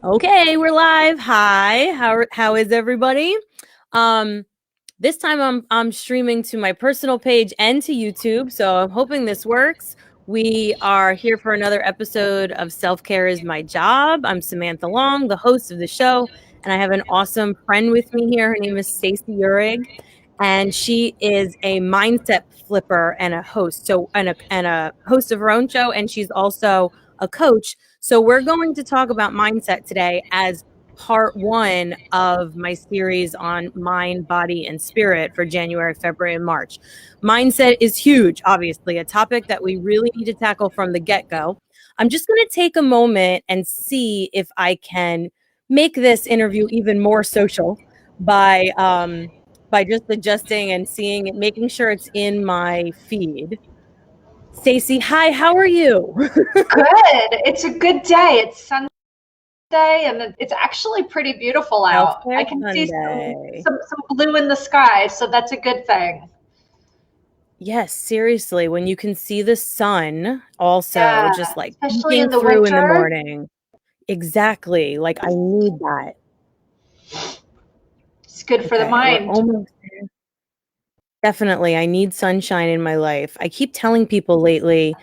Okay, we're live. Hi. How is everybody? Um this time I'm streaming to my personal page and to YouTube, so I'm hoping this works. We are here for another episode of Self-Care is My Job. I'm Samantha Long, the host of the show, and I have an awesome friend with me here. Her name is Stacey Uhrig, and she is a mindset flipper and a host. And a host of her own show, and she's also a coach. So we're going to talk about mindset today as part one of my series on mind, body, and spirit for January, February, and March. Mindset is huge, obviously, a topic that we really need to tackle from the get-go. I'm just going to take a moment and see if I can make this interview even more social by just adjusting and seeing it, making sure it's in my feed. Stacey, hi, how are you? Good. It's a good day. It's Sunday and it's actually pretty beautiful out. Self-Care I can see Sunday. some blue in the sky, so that's a good thing. Yes, seriously, when you can see the sun also Yeah, just like especially peeking in the through in the winter. morning. Exactly. Like I need that. It's good for the Okay, we're mind. almost there. Definitely, I need sunshine in my life. I keep telling people lately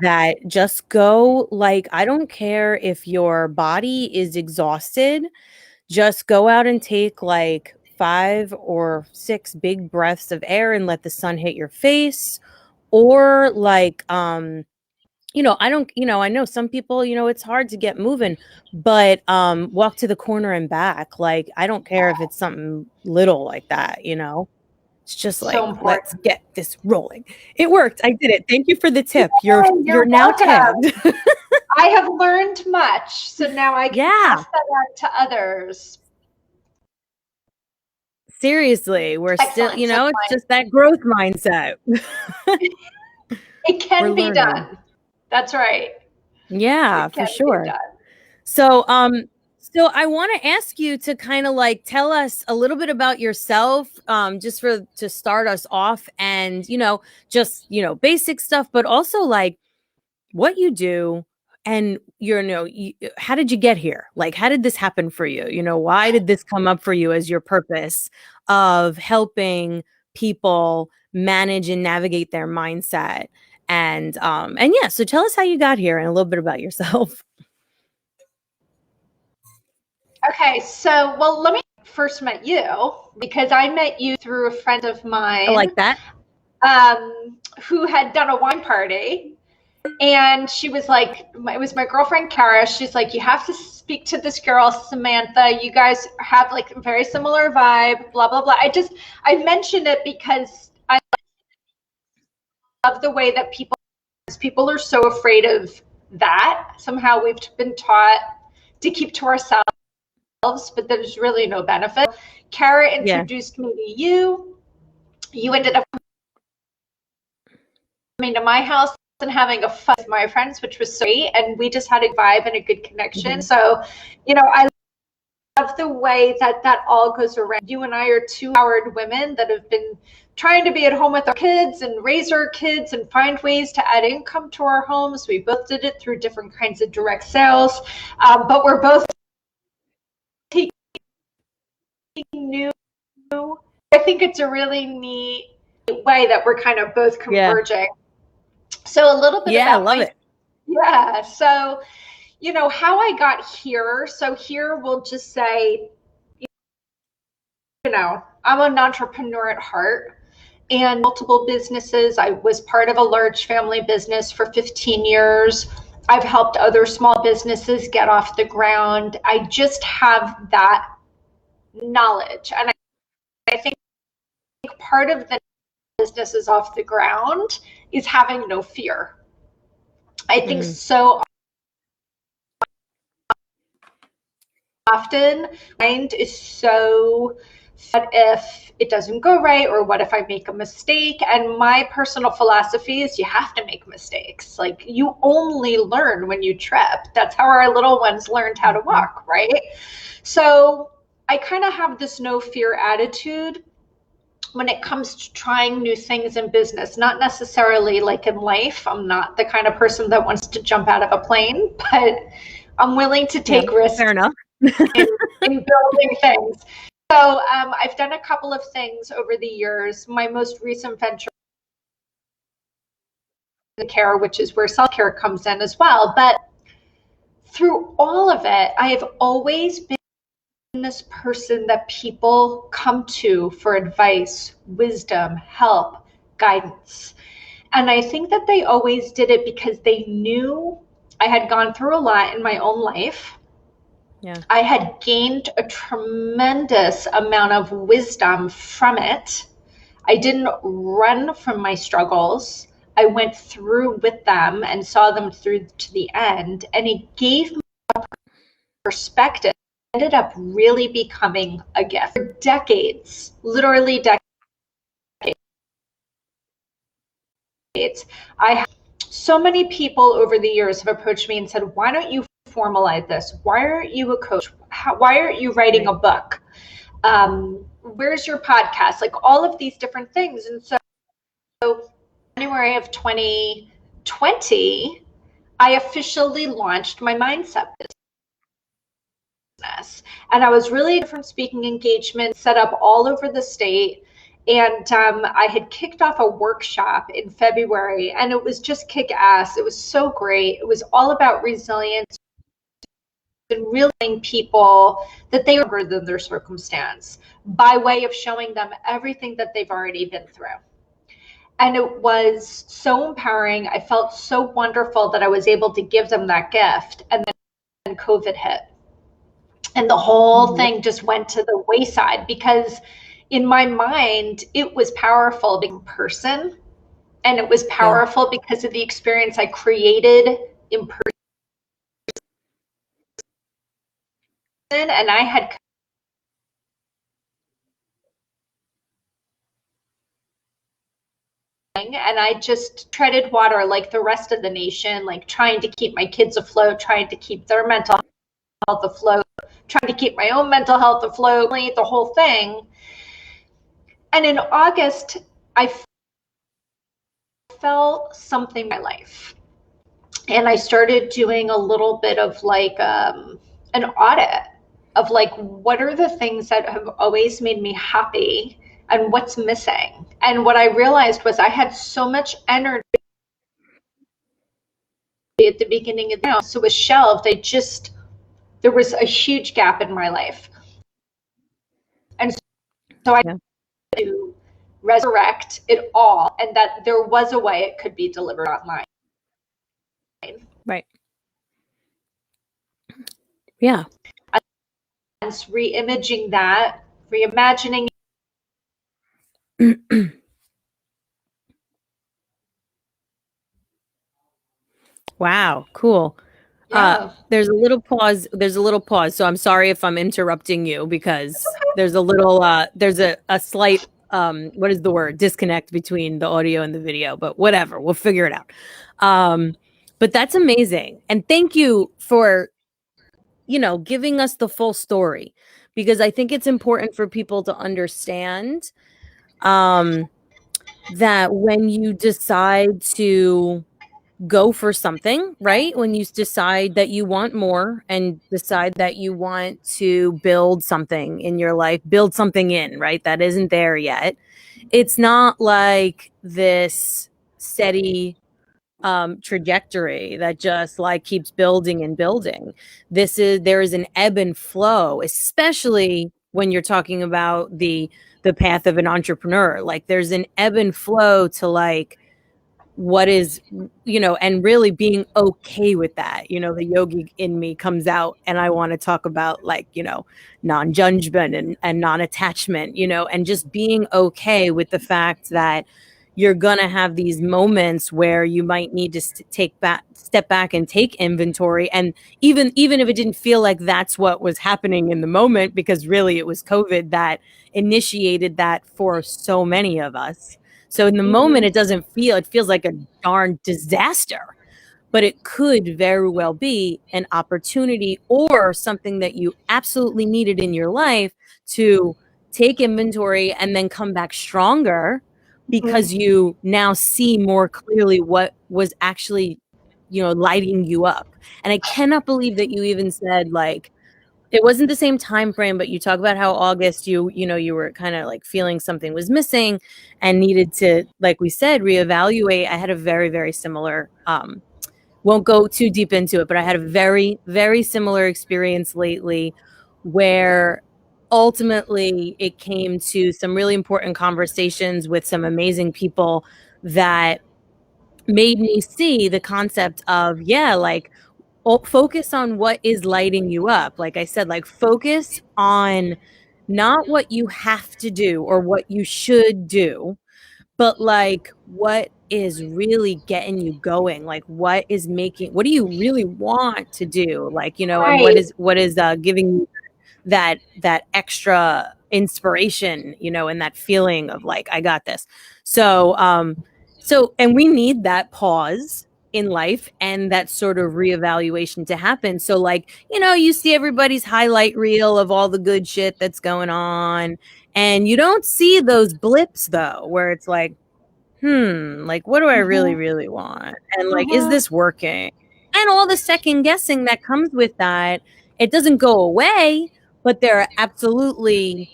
that just go, like, I don't care if your body is exhausted, just go out and take like 5 or 6 big breaths of air and let the sun hit your face. Or like, I don't, I know some people, it's hard to get moving, but walk to the corner and back. Like, I don't care if it's something little like that. It's just So like, let's important. get this rolling. It worked. I did it. Thank you for the tip. You're Oh, you're you're now welcome. tagged. I have learned much, so now I can Yeah. pass that on to others. Seriously, we're still, Excellent. So it's just that growth mindset. it We're can be learning. done. That's right. Yeah, It for can be sure. done. So, I want to ask you to kind of like tell us a little bit about yourself, just to start us off, and just basic stuff, but also like what you do, and how did you get here? Like, how did this happen for you? Why did this come up for you as your purpose of helping people manage and navigate their mindset? And yeah, so tell us how you got here and a little bit about yourself. Okay, so let me first met you because I met you through a friend of I mine like that. who had done a wine party. And she was like, it was my girlfriend Kara. She's like, you have to speak to this girl, Samantha. You guys have like a very similar vibe, blah, blah, blah. I mentioned it because I love the way that people are so afraid of that. Somehow we've been taught to keep to ourselves, but there's really no benefit. Kara Yeah. introduced me to you. You ended up coming to my house and having a fun with my friends, which was sweet. And we just had a vibe and a good connection. Mhm. So, I love the way that all goes around. You and I are two empowered women that have been trying to be at home with our kids and raise our kids and find ways to add income to our homes. We both did it through different kinds of direct sales, but we're both taking new. I think it's a really neat way that we're kind of both Yeah. converging. So a little bit Yeah, I about love my it. yeah. So how I got here. So here we'll just say, I'm an entrepreneur at heart and multiple businesses. I was part of a large family business for 15 years. I've helped other small businesses get off the ground. I just have that knowledge. And I think part of the business is off the ground is having no fear. I think Mhm. so often mind is so what if it doesn't go right, or what if I make a mistake? And my personal philosophy is you have to make mistakes. Like, you only learn when you trip. That's how our little ones learned how to Mhm. walk, right? So I kind of have this no fear attitude when it comes to trying new things in business, not necessarily like in life. I'm not the kind of person that wants to jump out of a plane, but I'm willing to Yeah, take risks fair enough. in building things. So I've done a couple of things over the years. My most recent venture is care, which is where self-care comes in as well. But through all of it, I have always been this person that people come to for advice, wisdom, help, guidance. And I think that they always did it because they knew I had gone through a lot in my own life. Yeah. I had gained a tremendous amount of wisdom from it. I didn't run from my struggles. I went through with them and saw them through to the end. And it gave me a perspective. It ended up really becoming a gift. For decades, literally decades, so many people over the years have approached me and said, why don't you formalize this? Why aren't you a coach? Why aren't you writing a book? Where's your podcast? Like all of these different things. And so January of 2020, I officially launched my mindset business. And I was really different speaking engagements set up all over the state. And I had kicked off a workshop in February, and it was just kick ass. It was so great. It was all about resilience and realizing people that they are bigger than their circumstance by way of showing them everything that they've already been through. And it was so empowering. I felt so wonderful that I was able to give them that gift. And then COVID hit. And the whole thing just went to the wayside because in my mind, it was powerful being person. And it was powerful because of the experience I created in person. And I had and I just treaded water like the rest of the nation, like trying to keep my kids afloat, trying to keep their mental health afloat, trying to keep my own mental health afloat, the whole thing. And in August, I felt something in my life. And I started doing a little bit of like an audit of like, what are the things that have always made me happy and what's missing? And what I realized was I had so much energy at the beginning of the year, so it was shelved. There was a huge gap in my life. And so I had to resurrect it all, and that there was a way it could be delivered online. Right. Yeah. And re-imaging that, reimagining. Wow, cool. Yeah. There's a little pause. So I'm sorry if I'm interrupting you because there's a little there's a slight what is the word? Disconnect between the audio and the video, but whatever, we'll figure it out. But that's amazing. And thank you for giving us the full story, because I think it's important for people to understand that when you decide to go for something, right? When you decide that you want more and decide that you want to build something in your life, build something in, right? That isn't there yet. It's not like this steady trajectory that just like keeps building and building. There is an ebb and flow, especially when you're talking about the path of an entrepreneur. Like there's an ebb and flow to like what is, and really being okay with that. The yogi in me comes out, and I want to talk about like, non-judgment and non-attachment, and just being okay with the fact that you're gonna have these moments where you might need to step back and take inventory. And even if it didn't feel like that's what was happening in the moment, because really it was COVID that initiated that for so many of us. So in the moment, it feels like a darn disaster, but it could very well be an opportunity or something that you absolutely needed in your life to take inventory and then come back stronger, because you now see more clearly what was actually, lighting you up. And I cannot believe that you even said like, it wasn't the same time frame, but you talk about how August you were kind of like feeling something was missing and needed to, like we said, reevaluate. I had a very, very similar won't go too deep into it, but I had a very, very similar experience lately where ultimately it came to some really important conversations with some amazing people that made me see the concept of, yeah, like focus on what is lighting you up. Like I said, like focus on not what you have to do or what you should do, but like what is really getting you going, like what do you really want to do, like, and Right. what is giving you that extra inspiration, and that feeling of like, I got this. So and we need that pause in life and that sort of reevaluation to happen. So like, you see everybody's highlight reel of all the good shit that's going on, and you don't see those blips though, where it's like, like, what do I really, Mm-hmm. really want? And like, is Mm-hmm. this working? And all the second guessing that comes with that, it doesn't go away, but there are absolutely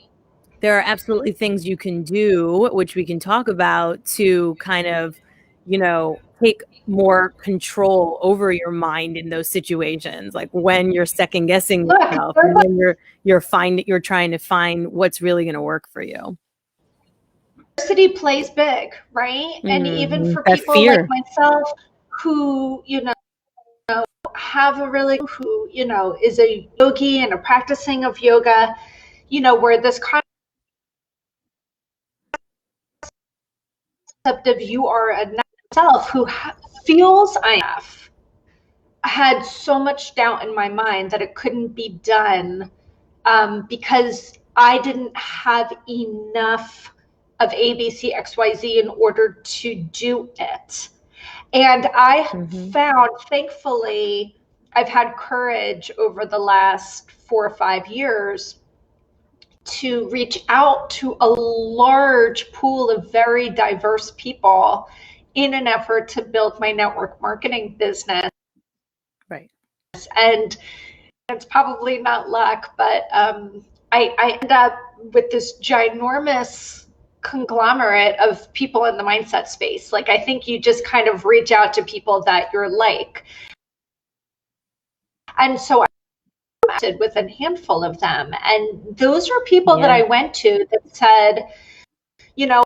things you can do, which we can talk about, to kind of, take more control over your mind in those situations, like when you're second guessing Look, yourself and when you're trying to find what's really going to work for you. diversity plays big, right? And even Mhm. for That people like fear. myself who, have a really, who, is a yogi and a practicing of yoga, where this concept of you are a self who feels enough, had so much doubt in my mind that it couldn't be done, because I didn't have enough of ABCXYZ in order to do it. And I Mhm. found, thankfully, I've had courage over the last 4 or 5 years to reach out to a large pool of very diverse people in an effort to build my network marketing business. Right. And it's probably not luck, but I end up with this ginormous conglomerate of people in the mindset space. Like, I think you just kind of reach out to people that you're like. And so I connected with a handful of them. And those are people that Yeah. I went to that said, you know,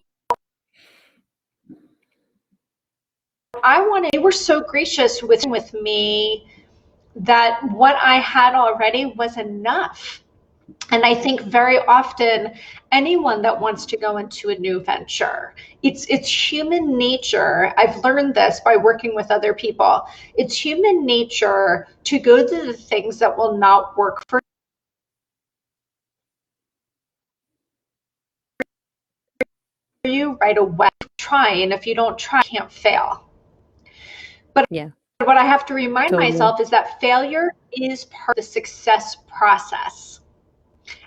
they were so gracious with me that what I had already was enough. And I think very often anyone that wants to go into a new venture, it's human nature. I've learned this by working with other people. It's human nature to go to the things that will not work for you right away. Try, and if you don't try, you can't fail. But Yeah. what I have to remind Totally. myself is that failure is part of the success process.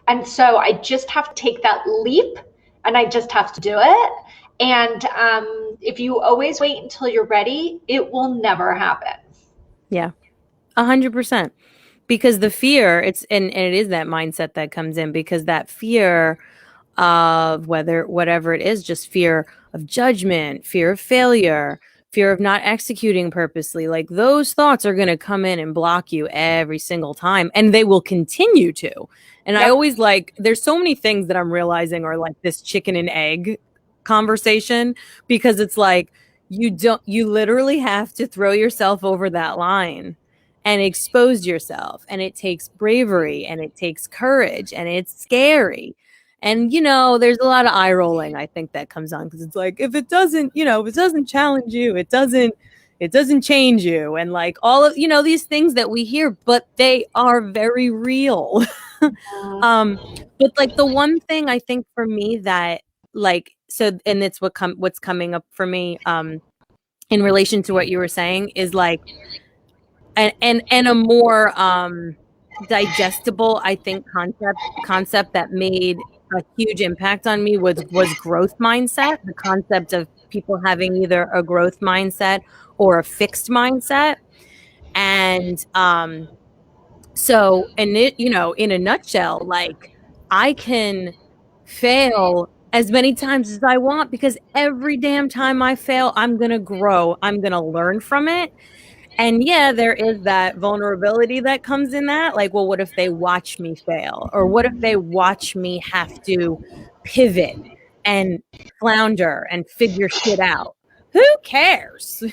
And so I just have to take that leap, and I just have to do it. And if you always wait until you're ready, it will never happen. Yeah. 100%. Because the fear, and it is that mindset that comes in, because that fear of whatever it is, just fear of judgment, fear of failure, fear of not executing purposely, like those thoughts are going to come in and block you every single time, and they will continue to. And I Yep. always, like, there's so many things that I'm realizing are like this chicken and egg conversation, because it's like, you literally have to throw yourself over that line and expose yourself, and it takes bravery and it takes courage and it's scary. And there's a lot of eye rolling, I think, that comes on, because it's like, if it doesn't challenge you, it doesn't change you, and like all of these things that we hear, but they are very real. um but like the one thing I think for me that, like, so, and it's what's coming up for me in relation to what you were saying, is like, and a more digestible, I think, concept that made a huge impact on me was growth mindset. The concept of people having either a growth mindset or a fixed mindset. And So, and it, in a nutshell, like I can fail as many times as I want because every damn time I fail, I'm going to grow. I'm going to learn from it. And yeah, there is that vulnerability that comes in that. Like, well, what if they watch me fail? Or what if they watch me have to pivot and flounder and figure shit out? Who cares?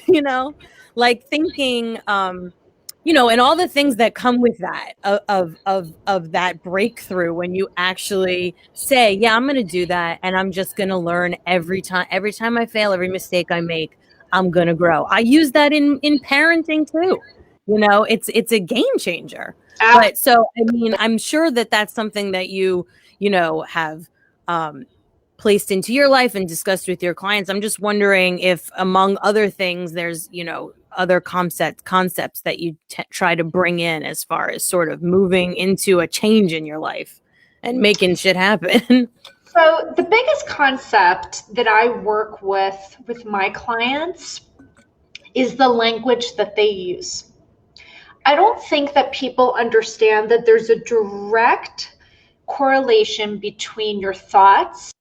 Like thinking, and all the things that come with that of that breakthrough when you actually say, yeah, I'm going to do that and I'm just going to learn every time I fail, every mistake I make, I'm going to grow. I use that in parenting too. It's a game changer. But so I mean, I'm sure that that's something that have placed into your life and discussed with your clients. I'm just wondering if, among other things, there's other concepts that you try to bring in as far as sort of moving into a change in your life and making shit happen. So the biggest concept that I work with my clients is the language that they use. I don't think that people understand that there's a direct correlation between your thoughts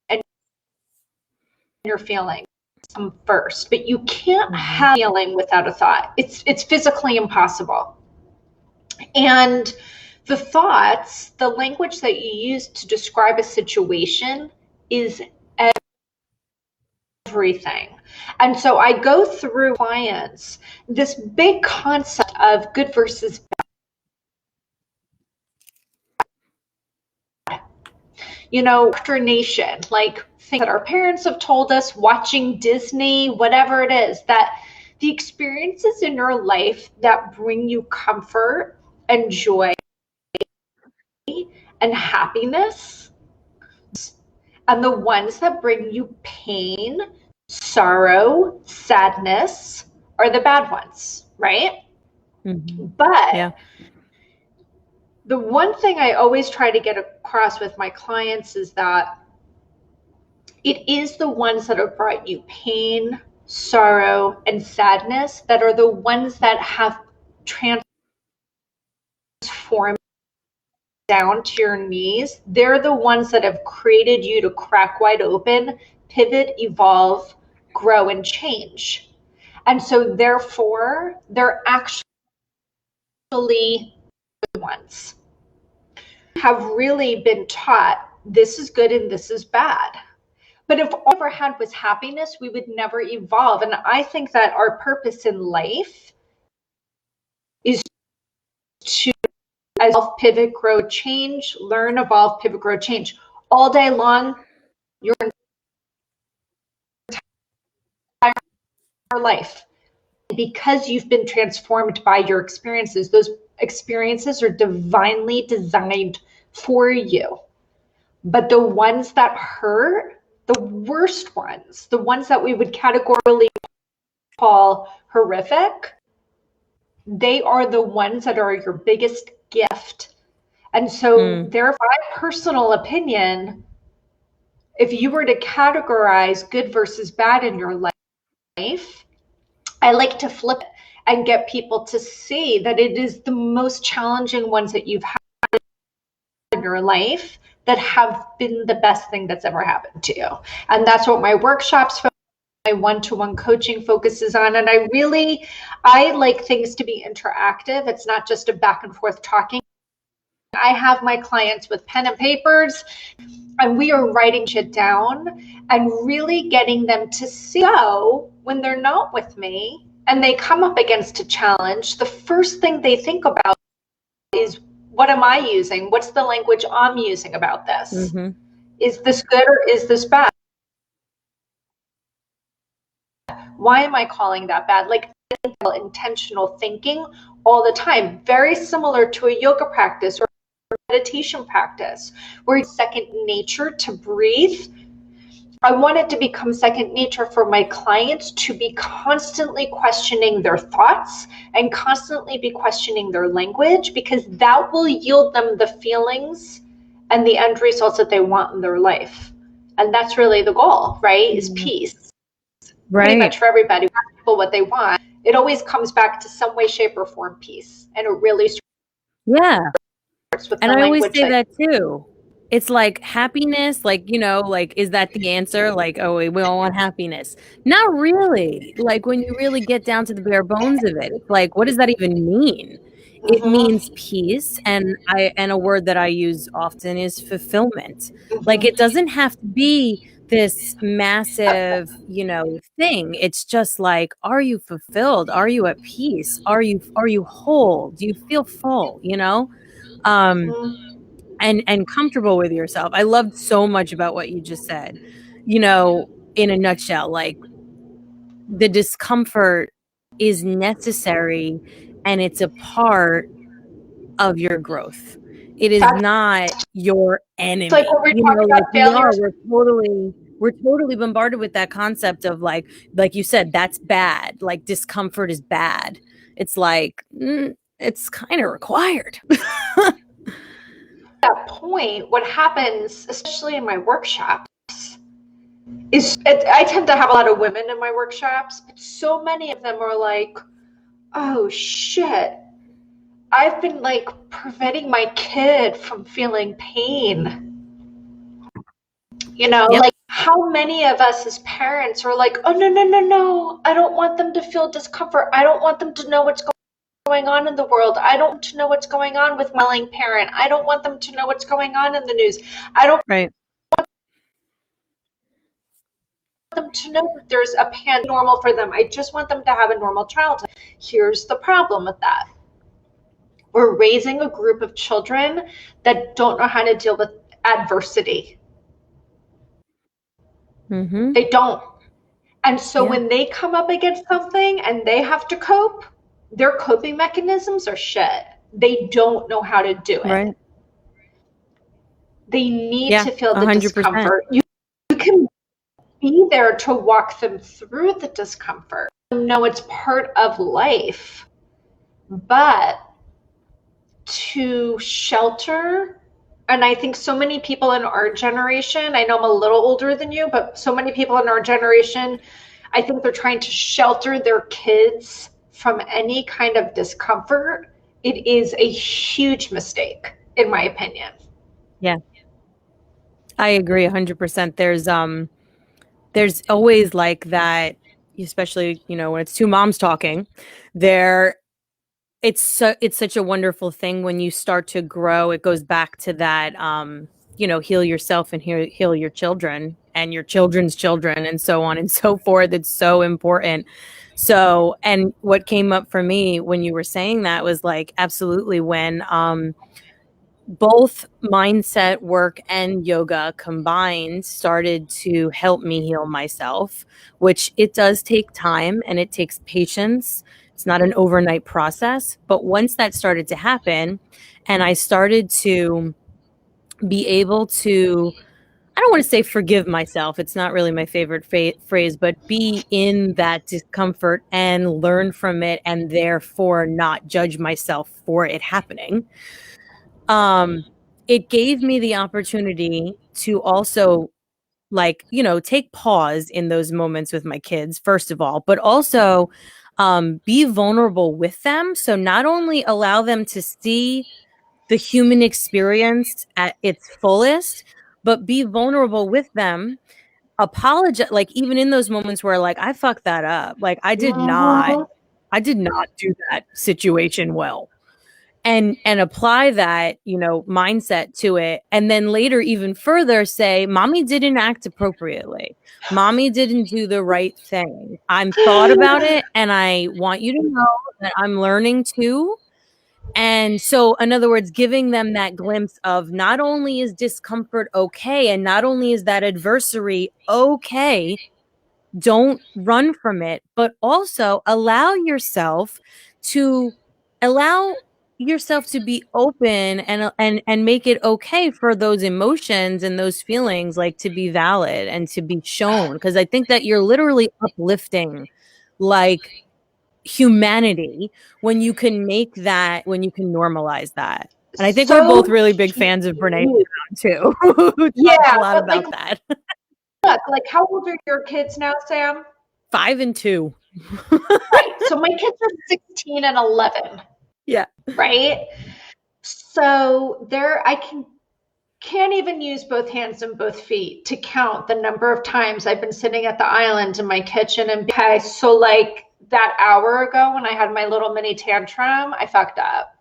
and your feelings first, but you can't have a feeling without a thought. It's physically impossible. And the thoughts, the language that you use to describe a situation is everything. And so I go through clients this big concept of good versus bad. Indoctrination, like things that our parents have told us, watching Disney, whatever it is, that the experiences in your life that bring you comfort and joy and happiness, and the ones that bring you pain, sorrow, sadness are the bad ones, right? Mm-hmm. But yeah. The one thing I always try to get across with my clients is that it is the ones that have brought you pain, sorrow, and sadness that are the ones that have transformed down to your knees. They're the ones that have created you to crack wide open, pivot, evolve, grow, and change. And so therefore, they're actually good ones. Have really been taught this is good and this is bad. But if all we ever had was happiness, we would never evolve. And I think that our purpose in life is to evolve, pivot, grow, change, learn, evolve, pivot, grow, change. All day long, your entire life. Because you've been transformed by your experiences, those experiences are divinely designed for you. But the ones that hurt, the worst ones, the ones that we would categorically call horrific, they are the ones that are your biggest gift. And so, therefore, my personal opinion, if you were to categorize good versus bad in your life, I like to flip it and get people to see that it is the most challenging ones that you've had in your life that have been the best thing that's ever happened to you. And that's what my workshops, my one-to-one coaching focuses on. And I like things to be interactive. It's not just a back and forth talking. I have my clients with pen and papers, and we are writing shit down and really getting them to see. So when they're not with me and they come up against a challenge, the first thing they think about is, what am I using? What's the language I'm using about this? Mm-hmm. Is this good or is this bad? Why am I calling that bad? Like intentional thinking all the time, very similar to a yoga practice or meditation practice, where it's second nature to breathe. I want it to become second nature for my clients to be constantly questioning their thoughts and constantly be questioning their language, because that will yield them the feelings and the end results that they want in their life. And that's really the goal, right? Is peace. Right. Pretty much for everybody, people what they want. It always comes back to some way, shape, or form peace. And it really Yeah. with And the I always language say that that too. It's like happiness, like, like, is that the answer? Like, oh, we all want happiness. Not really. Like, when you really get down to the bare bones of it, it's like, what does that even mean? It means mm-hmm, peace, and a word that I use often is fulfillment. Like, it mm-hmm. doesn't have to be this massive, thing. It's just like, are you fulfilled? Are you at peace? Are you whole? Do you feel full, Um, Mm-hmm. and comfortable with yourself. I loved so much about what you just said. In a nutshell, like, the discomfort is necessary and it's a part of your growth. It is That's not your like enemy. what we talked about Like, failures. we're totally bombarded with that concept of, like you said, that's bad. Like, discomfort is bad. It's like, it's kind of required. At that point, what happens, especially in my workshops, I tend to have a lot of women in my workshops, but so many of them are like, oh shit, I've been like preventing my kid from feeling pain. Yep. Like how many of us as parents are like, oh, no, no, no, no. I don't want them to feel discomfort. I don't want them to know what's going on in the world. I don't want to know what's going on with my ailing parent. I don't want them to know what's going on in the news. I don't Right. want them to know that there's a normal for them. I just want them to have a normal childhood. Here's the problem with that. We're raising a group of children that don't know how to deal with adversity. Mm-hmm. They don't. And so Yeah. when they come up against something and they have to cope, their coping mechanisms are shit. They don't know how to do it. Right. They need Yeah. to feel the 100%. discomfort. You can be there to walk them through the discomfort. No, it's part of life. But to shelter, and I think so many people in our generation, I know I'm a little older than you, but so many people in our generation, I think they're trying to shelter their kids from any kind of discomfort. It is a huge mistake, in my opinion. Yeah. I agree 100%. There's always like that, especially, when it's two moms talking, there it's such a wonderful thing when you start to grow. It goes back to that, heal yourself and heal your children and your children's children and so on and so forth. It's so important. So, and what came up for me when you were saying that was like, absolutely, when both mindset work and yoga combined started to help me heal myself, which it does take time and it takes patience. It's not an overnight process. But once that started to happen, and I started to be able to, I don't want to say forgive myself. It's not really my favorite phrase, but be in that discomfort and learn from it and therefore not judge myself for it happening. um it gave me the opportunity to also, like, take pause in those moments with my kids, first of all, but also be vulnerable with them. So not only allow them to see the human experience at its fullest, but be vulnerable with them. Apologize, like, even in those moments where, like, I fucked that up, like, Mm-hmm. I did not do that situation well, and apply that, mindset to it, and then later even further say, mommy didn't act appropriately, mommy didn't do the right thing, I'm thought about it, and I want you to know that I'm learning too. And so, in other words, giving them that glimpse of, not only is discomfort okay, and not only is that adversary okay, don't run from it, but also to allow yourself to be open, and make it okay for those emotions and those feelings, like, to be valid and to be shown, because I think that you're literally uplifting, like, humanity, when you can normalize that. And I think we're both So really big fans of Brene cute. Brown too, who talks a Yeah, lot but like, about that. look, like how old are your kids now, Sam? 5 and 2. Right. So my kids are 16 and 11, Yeah. right? So there, can't even use both hands and both feet to count the number of times I've been sitting at the island in my kitchen and okay, so like that hour ago when I had my little mini tantrum, I fucked up.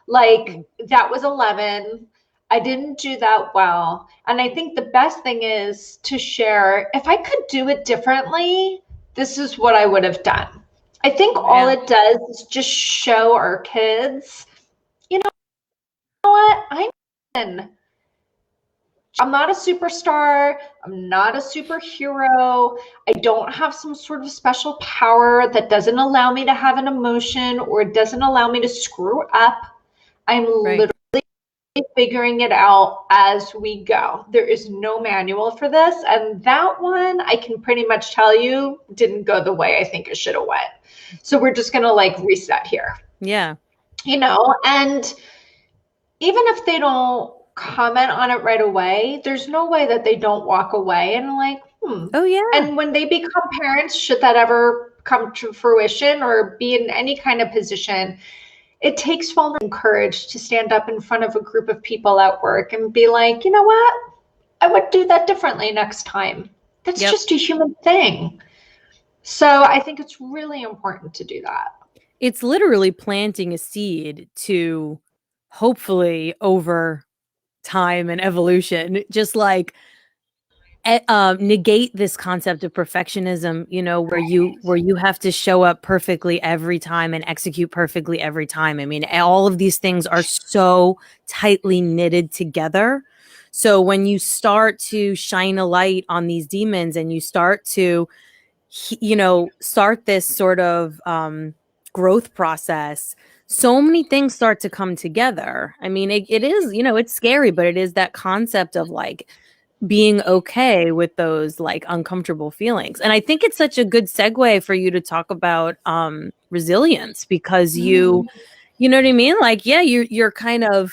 Like that was 11. I didn't do that well. And I think the best thing is to share, if I could do it differently, this is what I would have done. I think all Yeah. it does is just show our kids, you know what? I'm not a superstar. I'm not a superhero. I don't have some sort of special power that doesn't allow me to have an emotion or doesn't allow me to screw up. I'm Right. literally figuring it out as we go. There is no manual for this. And that one, I can pretty much tell you, didn't go the way I think it should have went. So we're just going to like reset here, Yeah. and even if they don't comment on it right away, there's no way that they don't walk away and like, Oh yeah. And when they become parents, should that ever come to fruition or be in any kind of position, it takes vulnerability and courage to stand up in front of a group of people at work and be like, you know what? I would do that differently next time. That's Yep. just a human thing. So I think it's really important to do that. It's literally planting a seed to hopefully over time and evolution, just like negate this concept of perfectionism, where you have to show up perfectly every time and execute perfectly every time. I mean, all of these things are so tightly knitted together. So when you start to shine a light on these demons and you start to start this sort of growth process, so many things start to come together. I mean, it is, it's scary, but it is that concept of like being okay with those like uncomfortable feelings. And I think it's such a good segue for you to talk about resilience, because you know what I mean? Like, yeah, you're kind of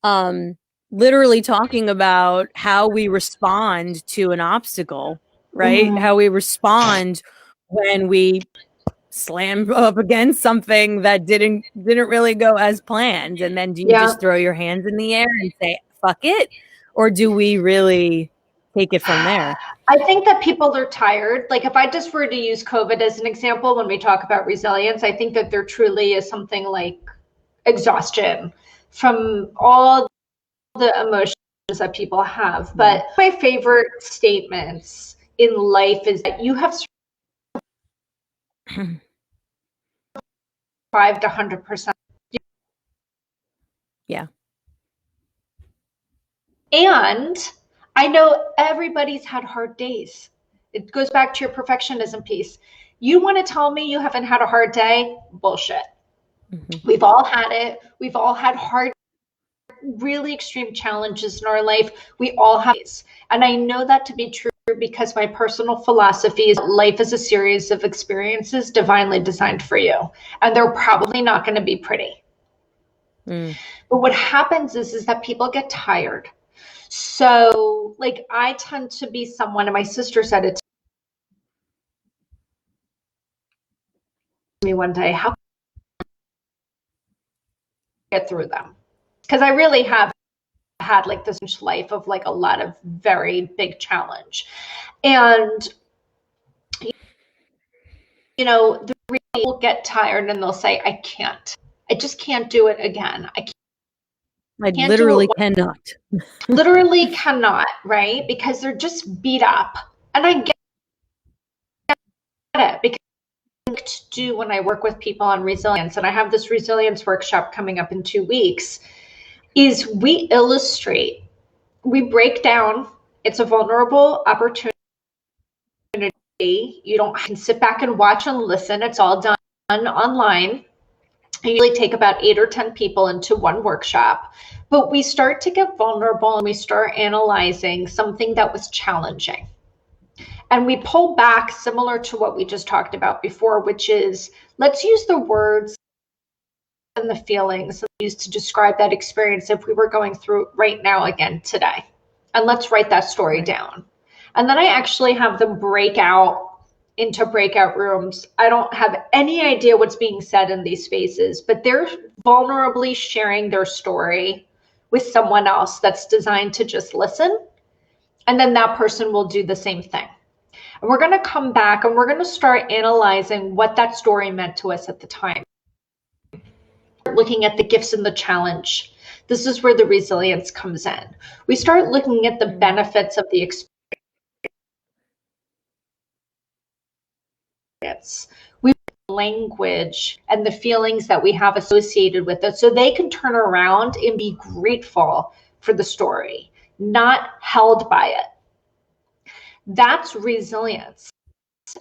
um literally talking about how we respond to an obstacle, right? Mm-hmm. How we respond when we slam up against something that didn't really go as planned. And then do you Yeah. just throw your hands in the air and say fuck it, or do we really take it from there? I think that people are tired. Like if I just were to use COVID as an example, when we talk about resilience, I think that there truly is something like exhaustion from all the emotions that people have. Yeah. But my favorite statements in life is that you have survived 100%. Yeah. And I know everybody's had hard days. It goes back to your perfectionism piece. You want to tell me you haven't had a hard day? Bullshit. Mhm. We've all had it. We've all had hard, really extreme challenges in our life. We all have these. And I know that to be true because my personal philosophy is life is a series of experiences divinely designed for you. And they're probably not going to be pretty. Mm. But what happens is that people get tired. So, like, I tend to be someone, and my sister said it to me one day, how can I get through them? Because I really have had like this life of like a lot of very big challenge. And the people get tired and they'll say, I can't. I just can't do it again. I I can't do literally it. cannot. Literally cannot, right? Because they're just beat up. And I get it because to do when I work with people on resilience, and I have this resilience workshop coming up in 2 weeks, is we illustrate, we break down, it's a vulnerable opportunity. You don't can sit back and watch and listen. It's all done online. I usually take about 8 or 10 people into one workshop, but we start to get vulnerable and we start analyzing something that was challenging. And we pull back similar to what we just talked about before, which is let's use the words and the feelings used to describe that experience if we were going through it right now again today. And let's write that story Right. down. And then I actually have them break out into breakout rooms. I don't have any idea what's being said in these spaces, but they're vulnerably sharing their story with someone else that's designed to just listen. And then that person will do the same thing. And we're going to come back and we're going to start analyzing what that story meant to us at the time. Looking at the gifts and the challenge. This is where the resilience comes in. We start looking at the benefits of the experience. We language and the feelings that we have associated with it so they can turn around and be grateful for the story, not held by it. That's resilience.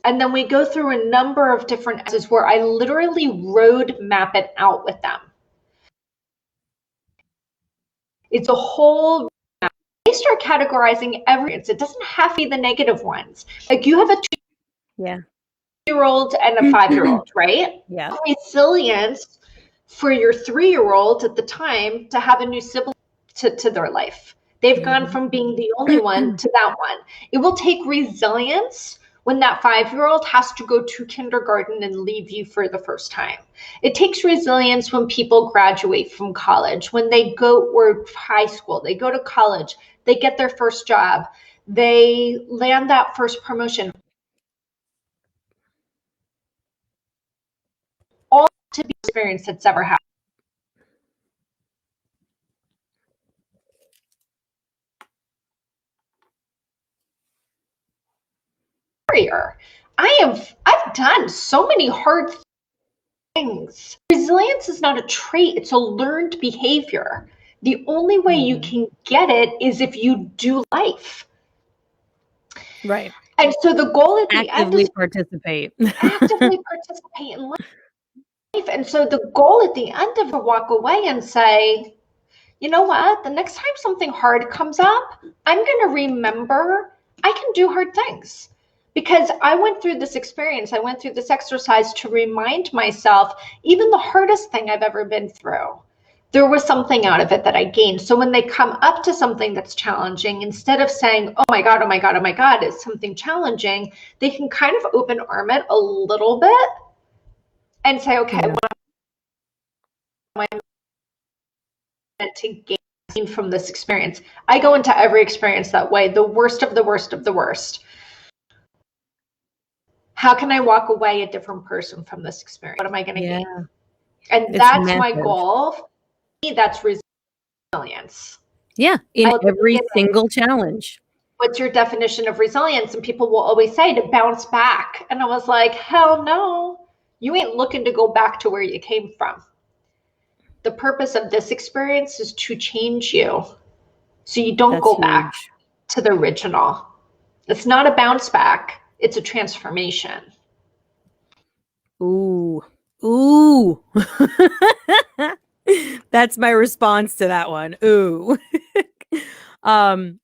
And then we go through a number of different areas where I literally road map it out with them. It's a whole map. They start categorizing everything. It doesn't have to be the negative ones. Like you have a 2-year-old and a 5-year-old, right? Yeah. Resilience for your 3-year-old at the time to have a new sibling to their life. They've gone from being the only one to that one. It will take resilience when that 5-year-old has to go to kindergarten and leave you for the first time. It takes resilience when people graduate from college, when they go or high school, they go to college, they get their first job, they land that first promotion. All to be experience that's ever happened. I've done so many hard things. Resilience is not a trait, it's a learned behavior. The only way you can get it is if you do life. Right. And so the goal at the end is participate. actively participate in life. And so the goal at the end of it, walk away and say, you know what? The next time something hard comes up, I'm going to remember I can do hard things. Because I went through this experience, I went through this exercise to remind myself, even the hardest thing I've ever been through, there was something out of it that I gained. So when they come up to something that's challenging, instead of saying, oh my God, oh my God, oh my God, it's something challenging, they can kind of open arm it a little bit and say, okay, what am I meant to gain from this experience? I go into every experience that way, the worst of the worst of the worst. How can I walk away a different person from this experience? What am I going to gain? And that's my goal. That's resilience. Yeah, in every single challenge. What's your definition of resilience? And people will always say to bounce back. And I was like, hell no. You ain't looking to go back to where you came from. The purpose of this experience is to change you so you don't go back to the original. It's not a bounce back. It's a transformation. Ooh. That's my response to that one. Ooh.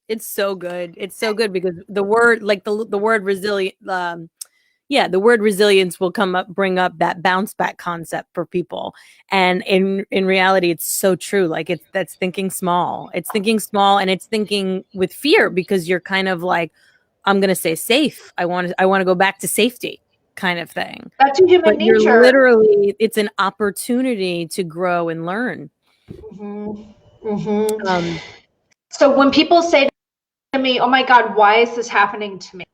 It's so good. It's so good because the word, like the word resilient, the word resilience will bring up that bounce back concept for people. And in reality, it's so true. Like that's thinking small. It's thinking small and it's thinking with fear because you're kind of like, I'm going to stay safe. I want to go back to safety kind of thing. That's human nature. You're literally, it's an opportunity to grow and learn. So when people say to me, oh my God, why is this happening to me?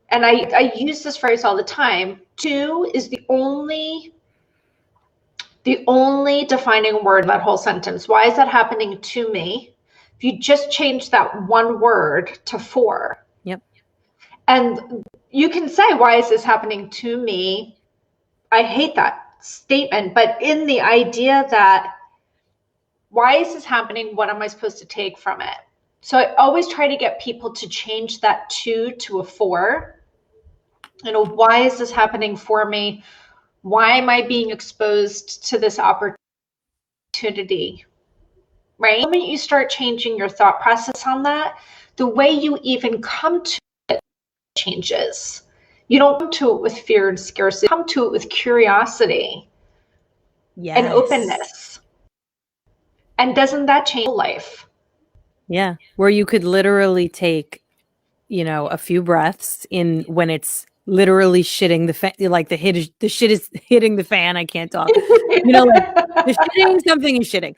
And I use this phrase all the time. To is the only defining word in that whole sentence. Why is that happening to me? If you just change that one word to for. Yep. And you can say, why is this happening to me? I hate that statement, but in the idea that why is this happening? What am I supposed to take from it? So I always try to get people to change that to a for. You know, why is this happening for me? Why am I being exposed to this opportunity? Right? The moment you start changing your thought process on that, the way you even come to it changes. You don't come to it with fear and scarcity. You come to it with curiosity and openness. And doesn't that change life? Yeah. Where you could literally take, a few breaths in when it's literally shitting the fan, like the shit is hitting the fan. I can't talk. Like the shitting something is shitting.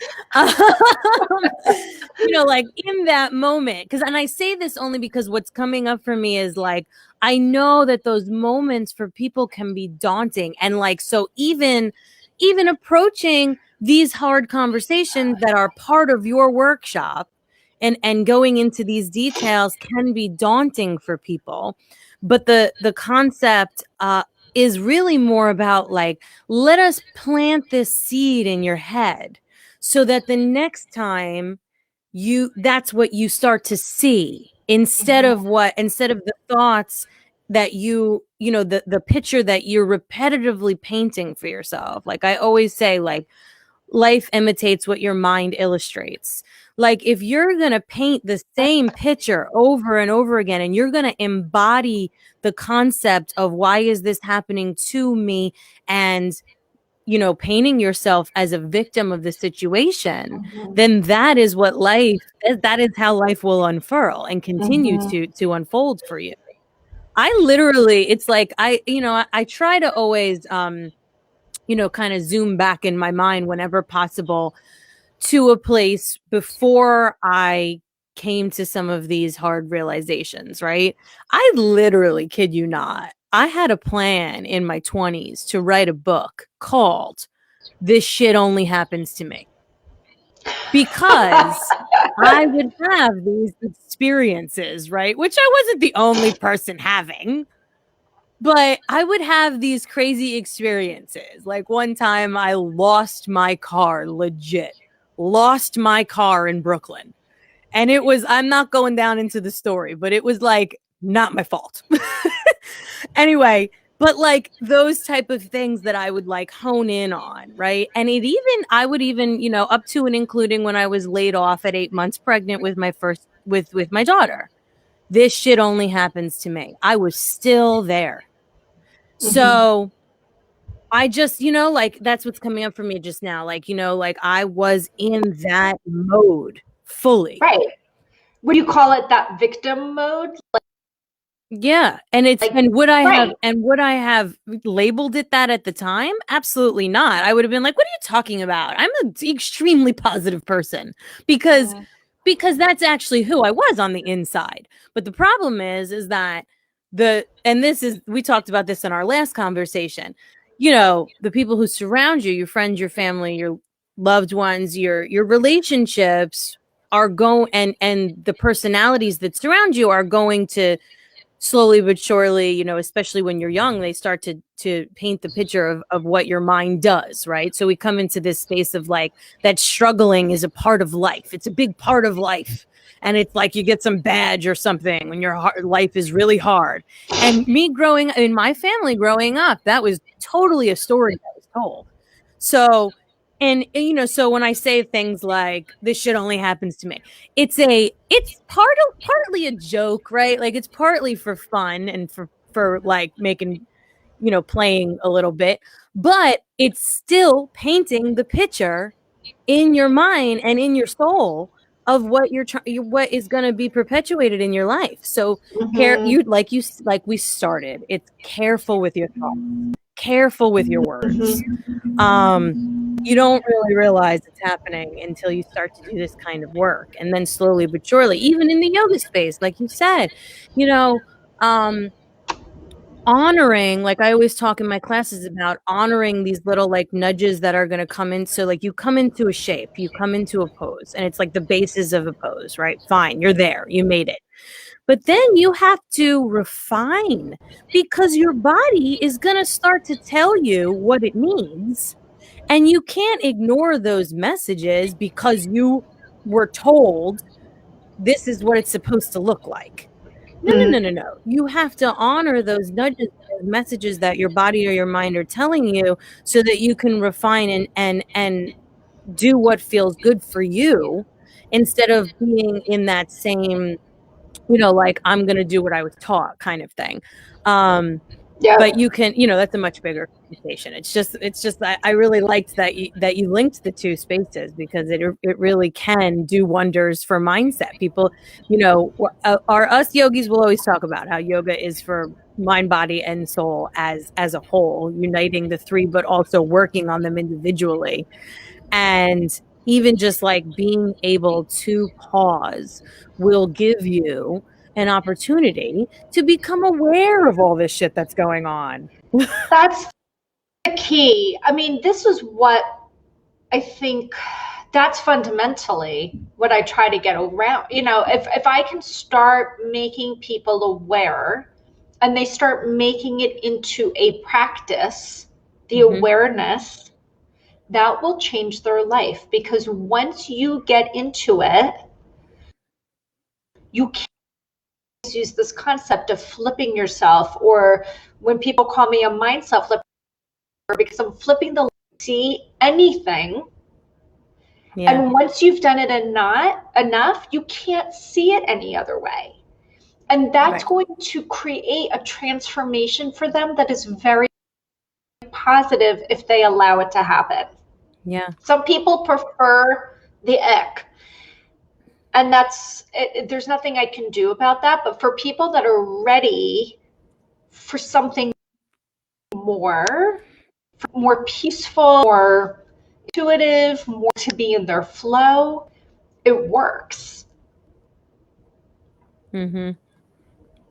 Like in that moment, and I say this only because what's coming up for me is like, I know that those moments for people can be daunting. And like, so even approaching these hard conversations that are part of your workshop and going into these details can be daunting for people. But the concept is really more about like, let us plant this seed in your head so that the next time that's what you start to see instead of the thoughts that the picture that you're repetitively painting for yourself. Like I always say, like, life imitates what your mind illustrates. Like if you're going to paint the same picture over and over again, and you're going to embody the concept of why is this happening to me, and painting yourself as a victim of the situation, then that is how life will unfurl and continue to unfold for you. I literally, it's like, I try to always, kind of zoom back in my mind whenever possible to a place before I came to some of these hard realizations, right? I literally, kid you not, I had a plan in my 20s to write a book called This Shit Only Happens to Me. Because I would have these experiences, right? Which I wasn't the only person having. But I would have these crazy experiences. Like one time I lost my car, legit. Lost my car in Brooklyn. And it was, I'm not going down into the story, but it was like not my fault. Anyway, but like those type of things that I would like hone in on, right? And I would even, up to and including when I was laid off at 8 months pregnant with my first, with my daughter. This shit only happens to me. I was still there. So I just, like that's what's coming up for me just now. Like, like I was in that mode fully. Right. Would you call it that victim mode? Yeah. And it's, and would I have labeled it that at the time? Absolutely not. I would have been like, what are you talking about? I'm an extremely positive person because that's actually who I was on the inside. But the problem is that we talked about this in our last conversation, the people who surround you, your friends, your family, your loved ones, your relationships are and the personalities that surround you are going to slowly but surely, especially when you're young, they start to paint the picture of what your mind does, right? So we come into this space of like that struggling is a part of life. It's a big part of life. And it's like you get some badge or something when your life is really hard. And me growing in my family growing up, that was totally a story that was told. So, and so when I say things like this shit only happens to me, it's partly a joke, right? Like it's partly for fun and for like making, playing a little bit, but it's still painting the picture in your mind and in your soul of what what is going to be perpetuated in your life. So like we started, it's careful with your thoughts, careful with your words. You don't really realize it's happening until you start to do this kind of work. And then slowly but surely, even in the yoga space, like you said, honoring, like I always talk in my classes about honoring these little like nudges that are going to come in. So like you come into a shape, you come into a pose, and it's like the basis of a pose, right? Fine, you're there, you made it. But then you have to refine because your body is going to start to tell you what it needs. And you can't ignore those messages because you were told this is what it's supposed to look like. No. You have to honor those nudges, those messages that your body or your mind are telling you so that you can refine and do what feels good for you instead of being in that same, like I'm going to do what I was taught kind of thing. But you can, that's a much bigger conversation. It's just I really liked that you linked the two spaces because it really can do wonders for mindset. People, our us yogis will always talk about how yoga is for mind, body, and soul as a whole, uniting the three, but also working on them individually. And even just like being able to pause will give you an opportunity to become aware of all this shit that's going on. That's the key. I mean, this is what I think, that's fundamentally what I try to get around. You know, if I can start making people aware and they start making it into a practice, the awareness, that will change their life. Because once you get into it, you can't use this concept of flipping yourself, or when people call me a mindset flipper, because I'm flipping the see anything. Yeah. And once you've done it enough, you can't see it any other way. And that's going to create a transformation for them that is very positive if they allow it to happen. Yeah. Some people prefer the ick. And there's nothing I can do about that. But for people that are ready for something more peaceful, more intuitive, more to be in their flow, it works.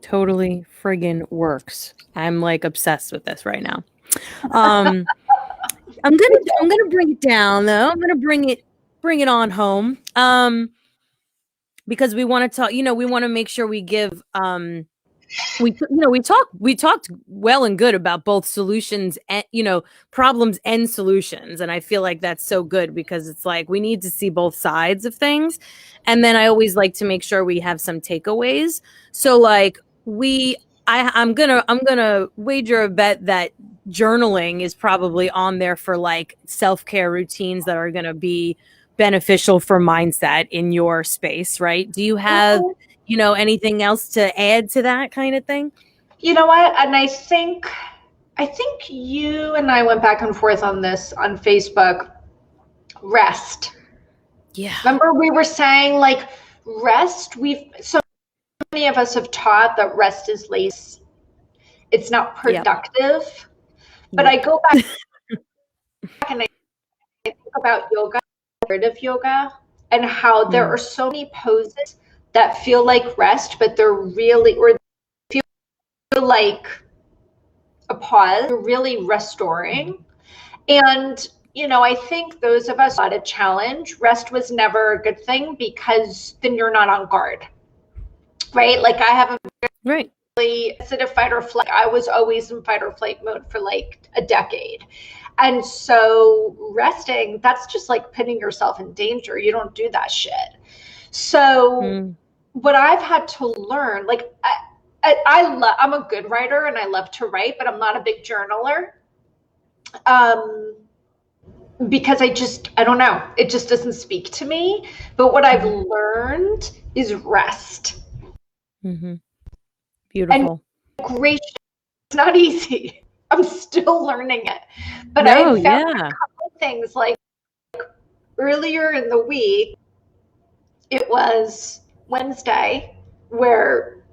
Totally friggin' works. I'm like obsessed with this right now. I'm gonna bring it down though. I'm gonna bring it on home. Because we want to talk, we want to make sure we give we talked well and good about both solutions and problems and solutions, and I feel like that's so good because it's like we need to see both sides of things, and then I always like to make sure we have some takeaways. So like I'm gonna wager a bet that journaling is probably on there for like self-care routines that are gonna be beneficial for mindset in your space, right? Do you have anything else to add to that kind of thing? You know what? And I think you and I went back and forth on this on Facebook. Rest. Yeah. Remember we were saying like rest, so many of us have taught that rest is lazy. It's not productive. Yep. But I go back and I think about yoga, and how there are so many poses that feel like rest, but they're really, or feel like a pause, they're really restoring. And, I think those of us had a challenge. Rest was never a good thing because then you're not on guard, right? Like I have a really sensitive fight or flight. I was always in fight or flight mode for like a decade. And so resting, that's just like putting yourself in danger. You don't do that shit. So what I've had to learn, like I'm a good writer and I love to write, but I'm not a big journaler. Because I don't know, it just doesn't speak to me. But what I've learned is rest. Beautiful. And great, it's not easy. I'm still learning it. But I found a couple of things, like earlier in the week, it was Wednesday, where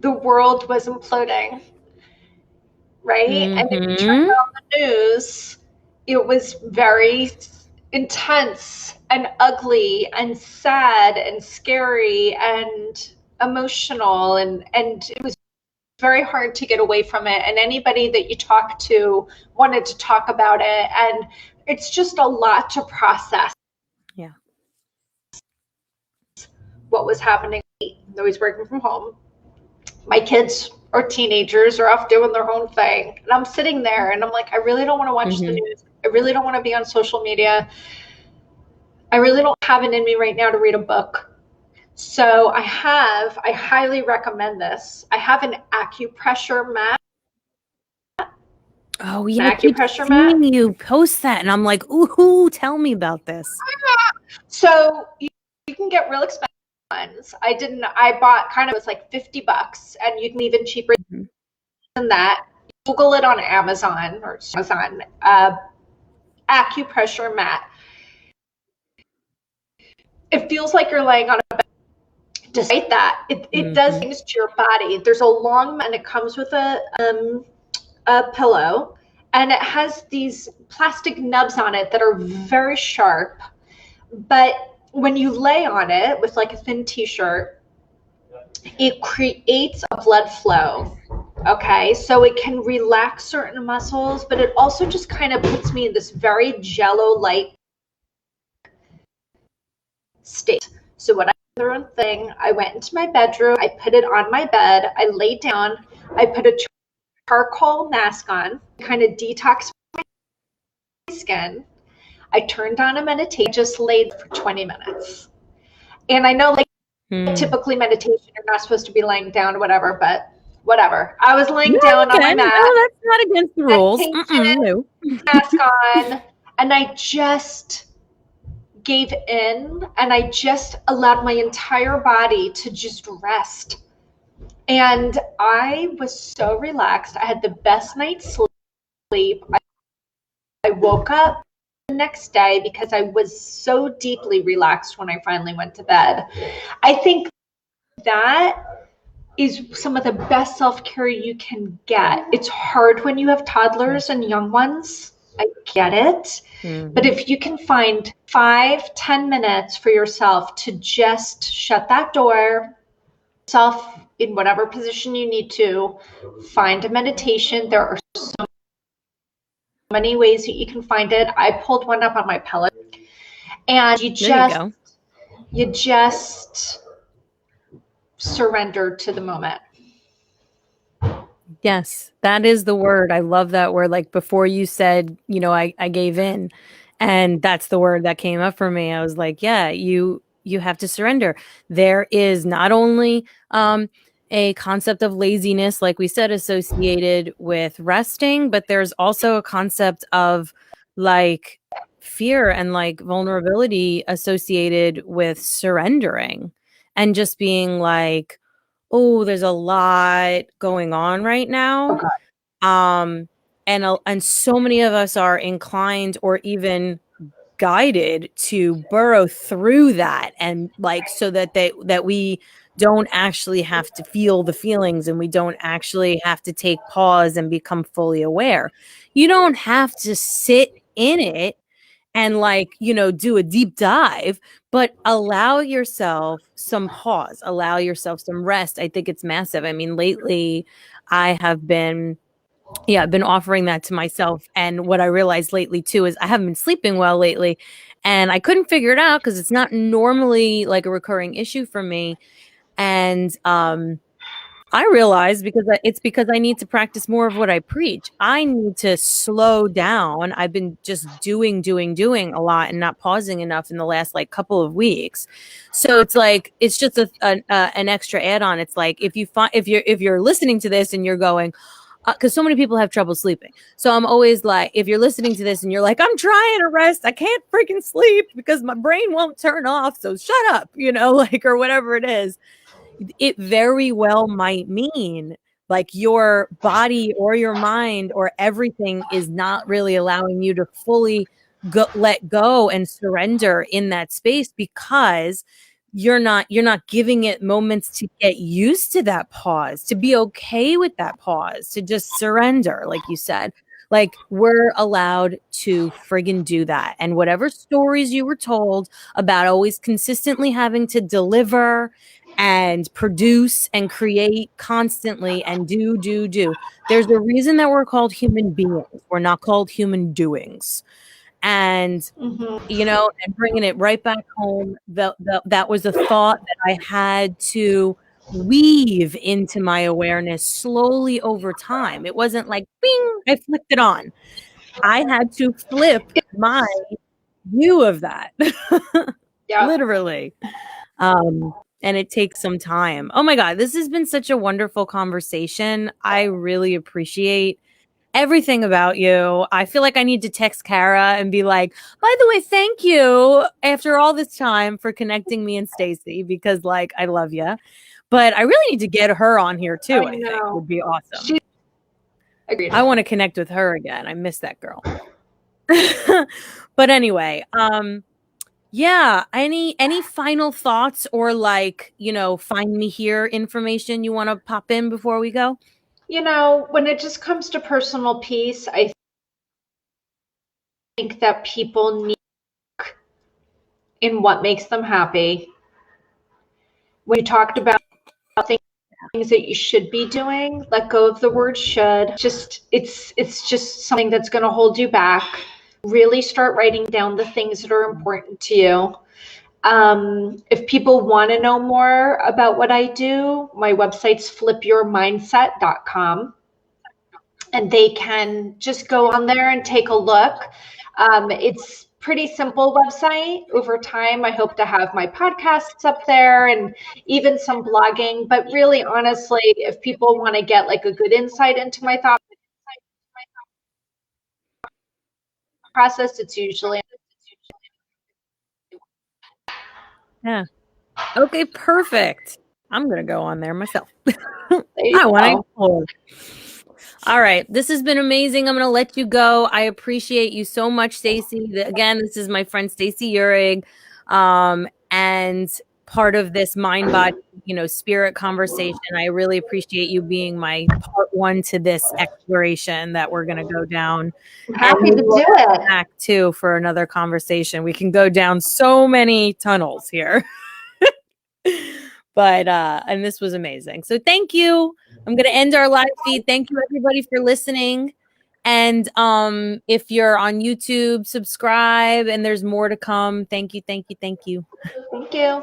the world was imploding, right? And if you turn on the news, it was very intense and ugly and sad and scary and emotional, and it was very hard to get away from it. And anybody that you talk to wanted to talk about it, and it's just a lot to process. Yeah. What was happening? I was working from home. My kids or teenagers are off doing their own thing, and I'm sitting there and I'm like, I really don't want to watch the news. I really don't want to be on social media. I really don't have it in me right now to read a book. So I highly recommend this. I have an acupressure mat. Oh yeah, I keep seeing you post that and I'm like, ooh, tell me about this. So you can get real expensive ones. I bought kind of, it was like $50, and you can even cheaper than that. Google it on Amazon Acupressure Mat. It feels like you're laying on a bed. despite that, it does things to your body. There's a long, and it comes with a pillow, and it has these plastic nubs on it that are very sharp. But when you lay on it with like a thin t-shirt, it creates a blood flow. Okay, so it can relax certain muscles, but it also just kind of puts me in this very jello-like state. So what I did, the thing, I went into my bedroom, I put it on my bed, I laid down, I put a charcoal mask on, kind of detox my skin. I turned on a meditation, just laid for 20 minutes. And I know, like, typically meditation, you're not supposed to be laying down or whatever, but whatever. I was laying down on my mat. No, that's not against the rules. No. Mask on, and I just gave in, and I just allowed my entire body to just rest. And I was so relaxed. I had the best night's sleep. I woke up the next day because I was so deeply relaxed when I finally went to bed. I think that is some of the best self-care you can get. It's hard when you have toddlers and young ones. I get it. But if you can find 5-10 minutes for yourself to just shut that door, self in whatever position you need to, find a meditation. There are so many ways that you can find it. I pulled one up on my pillow, and you just surrender to the moment. Yes, that is the word. I love that word. Like before you said, I gave in, and that's the word that came up for me. I was like, yeah, you have to surrender. There is not only a concept of laziness, like we said, associated with resting, but there's also a concept of like fear and like vulnerability associated with surrendering and just being like, oh, there's a lot going on right now. And so many of us are inclined or even guided to burrow through that, and like so that we don't actually have to feel the feelings, and we don't actually have to take pause and become fully aware. You don't have to sit in it and do a deep dive, but allow yourself some pause, allow yourself some rest. I think it's massive. I mean, lately I have been I've been offering that to myself. And what I realized lately too is I haven't been sleeping well lately, and I couldn't figure it out because it's not normally like a recurring issue for me. And I realized because I need to practice more of what I preach. I need to slow down. I've been just doing a lot and not pausing enough in the last like couple of weeks. So it's like it's just an extra add-on. It's like if you're listening to this and you're going, because so many people have trouble sleeping. So I'm always like, if you're listening to this and you're like, I'm trying to rest, I can't freaking sleep because my brain won't turn off. So shut up, like, or whatever it is. It very well might mean like your body or your mind or everything is not really allowing you to fully let go and surrender in that space, because you're not giving it moments to get used to that pause, to be okay with that pause, to just surrender, like you said. Like, we're allowed to friggin' do that. And whatever stories you were told about always consistently having to deliver and produce and create constantly and do. There's a reason that we're called human beings. We're not called human doings. And, and bringing it right back home, that was a thought that I had to weave into my awareness slowly over time. It wasn't like, bing, I flipped it on. I had to flip my view of that. Yeah. Literally. And it takes some time. Oh my God, this has been such a wonderful conversation. I really appreciate everything about you. I feel like I need to text Kara and be like, by the way, thank you after all this time for connecting me and Stacey, because like, I love you. But I really need to get her on here too. I think would be awesome. Agreed. I want to connect with her again. I miss that girl. But anyway, Yeah, any final thoughts or like, find me here information you want to pop in before we go? When it just comes to personal peace, I think that people need in what makes them happy. When you talked about things that you should be doing, let go of the word should. Just it's just something that's going to hold you back. Really start writing down the things that are important to you. If people want to know more about what I do, my website's flipyourmindset.com, and they can just go on there and take a look. It's pretty simple website. Over time, I hope to have my podcasts up there and even some blogging. But really, honestly, if people want to get like a good insight into my thought process, it's usually Yeah. Okay, perfect. I'm going to go on there myself. there you I want to go. explore. All right. This has been amazing. I'm going to let you go. I appreciate you so much, Stacey. Again, this is my friend Stacey Uhrig. And part of this mind body, spirit conversation. I really appreciate you being my part one to this exploration that we're going to go down. I'm And happy we to will do come it. back too for another conversation. We can go down so many tunnels here. But and this was amazing. So thank you. I'm going to end our live feed. Thank you everybody for listening. And if you're on YouTube, subscribe, and there's more to come. Thank you, thank you, thank you. Thank you.